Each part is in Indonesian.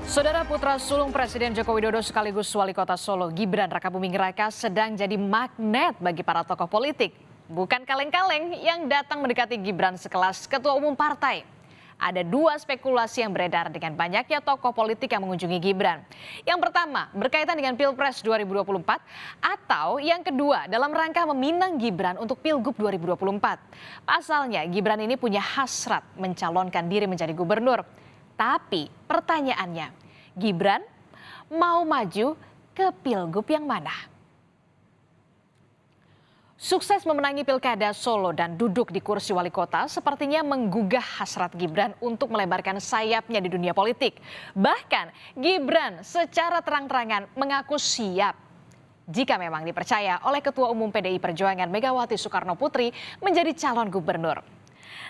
Saudara putra sulung Presiden Joko Widodo sekaligus Wali Kota Solo, Gibran Rakabuming Raka sedang jadi magnet bagi para tokoh politik. Bukan kaleng-kaleng yang datang mendekati Gibran sekelas Ketua Umum Partai. Ada dua spekulasi yang beredar dengan banyaknya tokoh politik yang mengunjungi Gibran. Yang pertama berkaitan dengan Pilpres 2024 atau yang kedua dalam rangka meminang Gibran untuk Pilgub 2024. Pasalnya Gibran ini punya hasrat mencalonkan diri menjadi gubernur. Tapi pertanyaannya, Gibran mau maju ke Pilgub yang mana? Sukses memenangi Pilkada Solo dan duduk di kursi wali kota sepertinya menggugah hasrat Gibran untuk melebarkan sayapnya di dunia politik. Bahkan Gibran secara terang-terangan mengaku siap jika memang dipercaya oleh Ketua Umum PDI Perjuangan Megawati Soekarno Putri menjadi calon gubernur.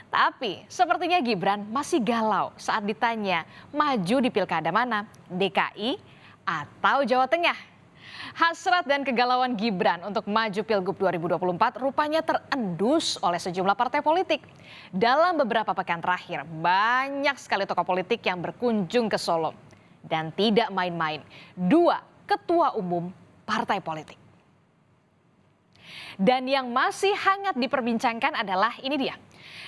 Tapi sepertinya Gibran masih galau saat ditanya maju di pilkada mana, DKI atau Jawa Tengah. Hasrat dan kegalauan Gibran untuk maju Pilgub 2024 rupanya terendus oleh sejumlah partai politik. Dalam beberapa pekan terakhir, banyak sekali tokoh politik yang berkunjung ke Solo. Dan tidak main-main, dua ketua umum partai politik. Dan yang masih hangat diperbincangkan adalah ini dia.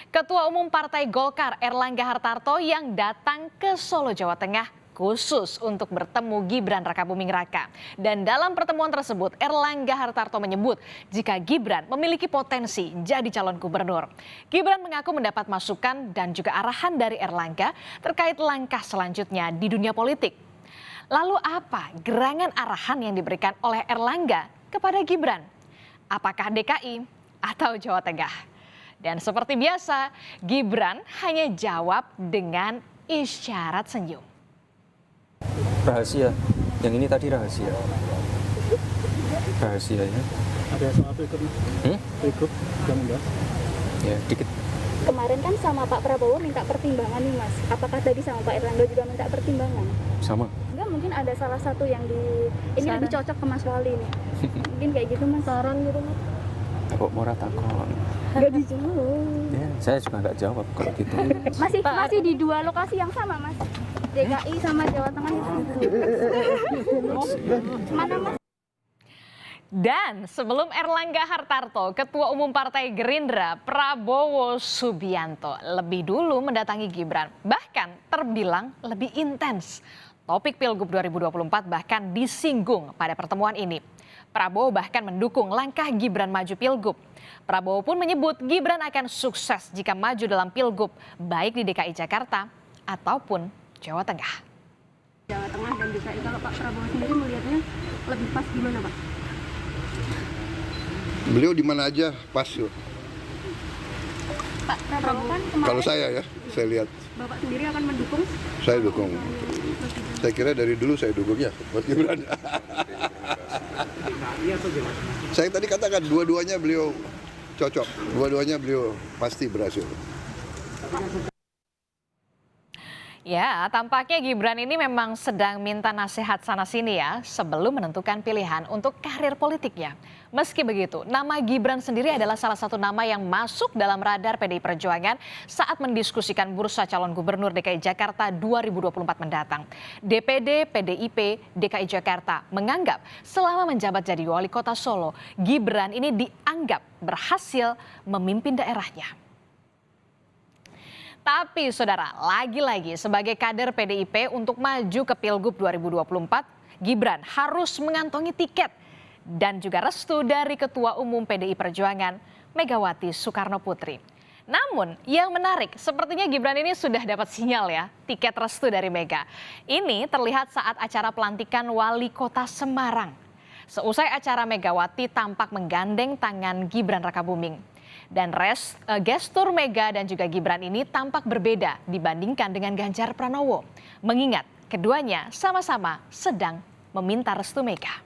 Ketua Umum Partai Golkar Erlangga Hartarto yang datang ke Solo, Jawa Tengah khusus untuk bertemu Gibran Rakabuming Raka. Dan dalam pertemuan tersebut Erlangga Hartarto menyebut jika Gibran memiliki potensi jadi calon gubernur. Gibran mengaku mendapat masukan dan juga arahan dari Erlangga terkait langkah selanjutnya di dunia politik. Lalu apa gerangan arahan yang diberikan oleh Erlangga kepada Gibran? Apakah DKI atau Jawa Tengah? Dan seperti biasa, Gibran hanya jawab dengan isyarat senyum. Rahasia, yang ini tadi rahasia. Rahasia ya. Ada soal Pilgub, Pilgub yang enggak? Ya, dikit. Kemarin kan sama Pak Prabowo minta pertimbangan nih Mas. Apakah tadi sama Pak Erlangga juga minta pertimbangan? Sama. Enggak, mungkin ada salah satu yang ini Saran. lebih cocok ke Mas Wali nih. Mungkin kayak gitu Mas. Saran gitu Mas. Kok mau takon? Enggak dijawab. Ya, saya juga nggak jawab kalau gitu. Masih di dua lokasi yang sama Mas. DKI sama Jawa Tengah itu. Mana Mas? Dan sebelum Erlangga Hartarto, Ketua Umum Partai Gerindra Prabowo Subianto lebih dulu mendatangi Gibran. Bahkan terbilang lebih intens. Topik Pilgub 2024 bahkan disinggung pada pertemuan ini. Prabowo bahkan mendukung langkah Gibran maju Pilgub. Prabowo pun menyebut Gibran akan sukses jika maju dalam Pilgub, baik di DKI Jakarta ataupun Jawa Tengah. Jawa Tengah dan DKI, kalau Pak Prabowo sendiri melihatnya lebih pas gimana Pak? Beliau di mana aja pas yuk. Pak Prabowo kan kemarin Kalau saya ya, saya lihat, Bapak sendiri akan mendukung. saya dukung. Saya kira dari dulu saya dukungnya buat Gibran. Saya tadi katakan dua-duanya beliau cocok, dua-duanya beliau pasti berhasil. Ya, tampaknya Gibran ini memang sedang minta nasihat sana-sini ya sebelum menentukan pilihan untuk karir politiknya. Meski begitu, nama Gibran sendiri adalah salah satu nama yang masuk dalam radar PDI Perjuangan saat mendiskusikan bursa calon gubernur DKI Jakarta 2024 mendatang. DPD PDIP DKI Jakarta menganggap selama menjabat jadi wali kota Solo, Gibran ini dianggap berhasil memimpin daerahnya. Tapi saudara, lagi-lagi sebagai kader PDIP untuk maju ke Pilgub 2024, Gibran harus mengantongi tiket dan juga restu dari Ketua Umum PDI Perjuangan Megawati Soekarno Putri. Namun yang menarik, sepertinya Gibran ini sudah dapat sinyal ya, tiket restu dari Mega. Ini terlihat saat acara pelantikan Wali Kota Semarang. Seusai acara, Megawati tampak menggandeng tangan Gibran Rakabuming. Dan gestur Mega dan juga Gibran ini tampak berbeda dibandingkan dengan Ganjar Pranowo. Mengingat keduanya sama-sama sedang meminta restu Mega.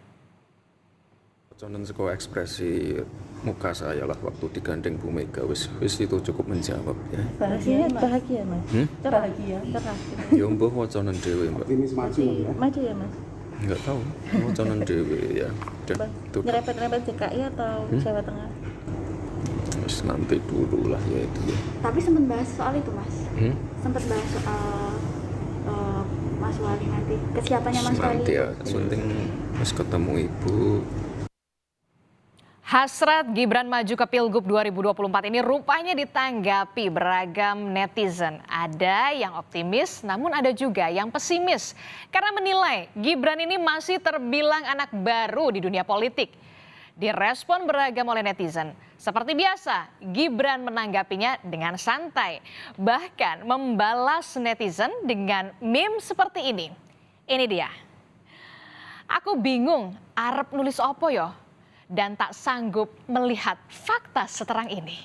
Contoh seko ekspresi muka saya lah waktu digandeng Bu Mega, wis itu cukup menjawab ya. Bahagia Mas. Bahagia, cerah. Ya mbah wacanan dhewe, Mbak. Maju ya Mas. Enggak tahu, wacanan dhewe ya. Udah, itu Nyerempet-nyerempet DKI atau Jawa Tengah? nanti dulu lah ya itu ya. Tapi sempat bahas soal itu Mas. Sempat bahas soal Mas Wali nanti? Kesiapannya Mas Wali? Nanti ya, penting harus ketemu ibu. Hasrat Gibran maju ke Pilgub 2024 ini rupanya ditanggapi beragam netizen. Ada yang optimis, namun ada juga yang pesimis. Karena menilai Gibran ini masih terbilang anak baru di dunia politik. Direspon beragam oleh netizen. Seperti biasa, Gibran menanggapinya dengan santai. Bahkan membalas netizen dengan meme seperti ini. Ini dia. Aku bingung, arep nulis opo yo? Dan tak sanggup melihat fakta seterang ini.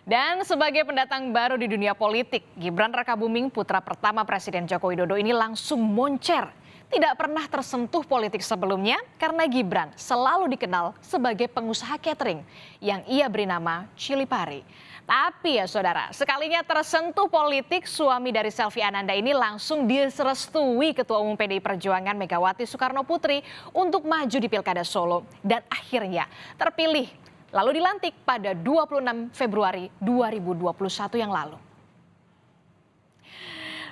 Dan sebagai pendatang baru di dunia politik, Gibran Rakabuming putra pertama Presiden Joko Widodo ini langsung moncer. Tidak pernah tersentuh politik sebelumnya karena Gibran selalu dikenal sebagai pengusaha catering yang ia beri nama Chili Pari. Tapi ya saudara, sekalinya tersentuh politik, suami dari Selvi Ananda ini langsung direstui Ketua Umum PDI Perjuangan Megawati Soekarno Putri untuk maju di Pilkada Solo dan akhirnya terpilih lalu dilantik pada 26 Februari 2021 yang lalu.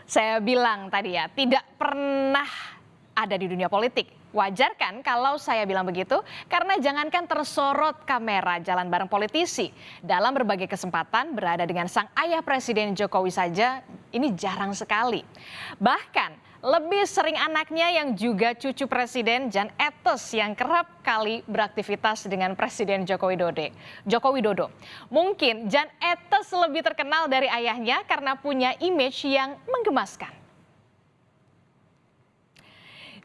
Saya bilang tadi ya, tidak pernah ada di dunia politik. Wajar kan kalau saya bilang begitu? Karena jangankan tersorot kamera jalan bareng politisi. Dalam berbagai kesempatan berada dengan sang ayah Presiden Jokowi saja, ini jarang sekali. Bahkan lebih sering anaknya yang juga cucu Presiden Jan Etes yang kerap kali beraktivitas dengan Presiden Joko Widodo. Mungkin Jan Etes lebih terkenal dari ayahnya karena punya image yang menggemaskan.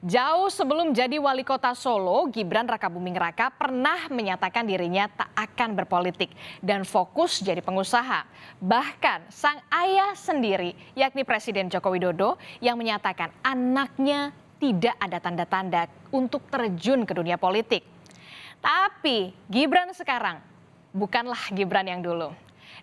Jauh sebelum jadi wali kota Solo, Gibran Rakabuming Raka pernah menyatakan dirinya tak akan berpolitik dan fokus jadi pengusaha. Bahkan sang ayah sendiri, yakni Presiden Joko Widodo, yang menyatakan anaknya tidak ada tanda-tanda untuk terjun ke dunia politik. Tapi Gibran sekarang bukanlah Gibran yang dulu.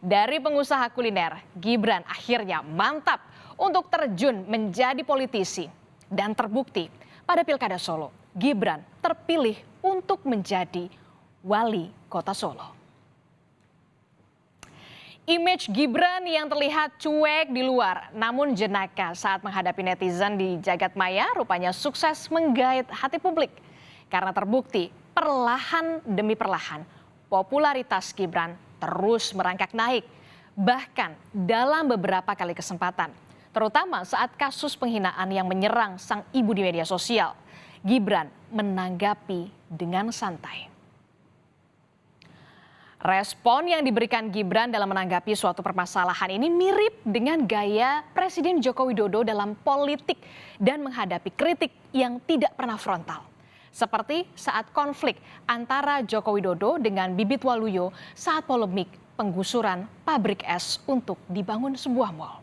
Dari pengusaha kuliner, Gibran akhirnya mantap untuk terjun menjadi politisi dan terbukti. Pada Pilkada Solo, Gibran terpilih untuk menjadi wali kota Solo. Image Gibran yang terlihat cuek di luar, namun jenaka saat menghadapi netizen di jagat maya rupanya sukses menggait hati publik. Karena terbukti perlahan demi perlahan popularitas Gibran terus merangkak naik. Bahkan dalam beberapa kali kesempatan. Terutama saat kasus penghinaan yang menyerang sang ibu di media sosial. Gibran menanggapi dengan santai. Respon yang diberikan Gibran dalam menanggapi suatu permasalahan ini mirip dengan gaya Presiden Joko Widodo dalam politik dan menghadapi kritik yang tidak pernah frontal. Seperti saat konflik antara Joko Widodo dengan Bibit Waluyo saat polemik penggusuran pabrik es untuk dibangun sebuah mal.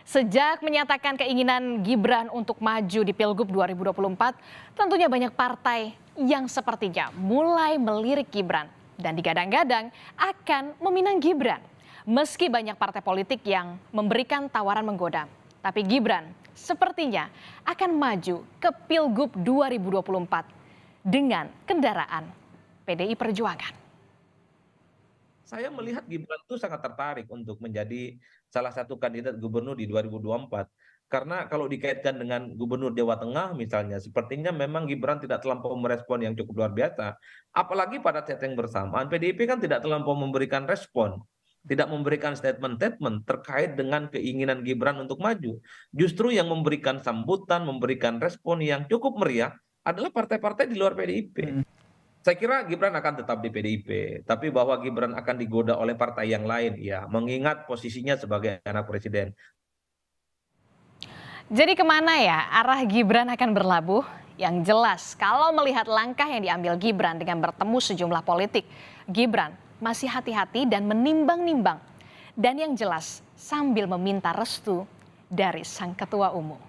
Sejak menyatakan keinginan Gibran untuk maju di Pilgub 2024, tentunya banyak partai yang sepertinya mulai melirik Gibran dan digadang-gadang akan meminang Gibran. Meski banyak partai politik yang memberikan tawaran menggoda, tapi Gibran sepertinya akan maju ke Pilgub 2024 dengan kendaraan PDI Perjuangan. Saya melihat Gibran itu sangat tertarik untuk menjadi salah satu kandidat gubernur di 2024. Karena kalau dikaitkan dengan gubernur Jawa Tengah misalnya, sepertinya memang Gibran tidak terlampau merespon yang cukup luar biasa. Apalagi pada setting bersamaan, PDIP kan tidak terlampau memberikan respon. Tidak memberikan statement-statement terkait dengan keinginan Gibran untuk maju. Justru yang memberikan sambutan, memberikan respon yang cukup meriah adalah partai-partai di luar PDIP. Saya kira Gibran akan tetap di PDIP, tapi bahwa Gibran akan digoda oleh partai yang lain, ya, mengingat posisinya sebagai anak presiden. Jadi kemana ya arah Gibran akan berlabuh? Yang jelas, kalau melihat langkah yang diambil Gibran dengan bertemu sejumlah politik, Gibran masih hati-hati dan menimbang-nimbang. Dan yang jelas, sambil meminta restu dari sang ketua umum.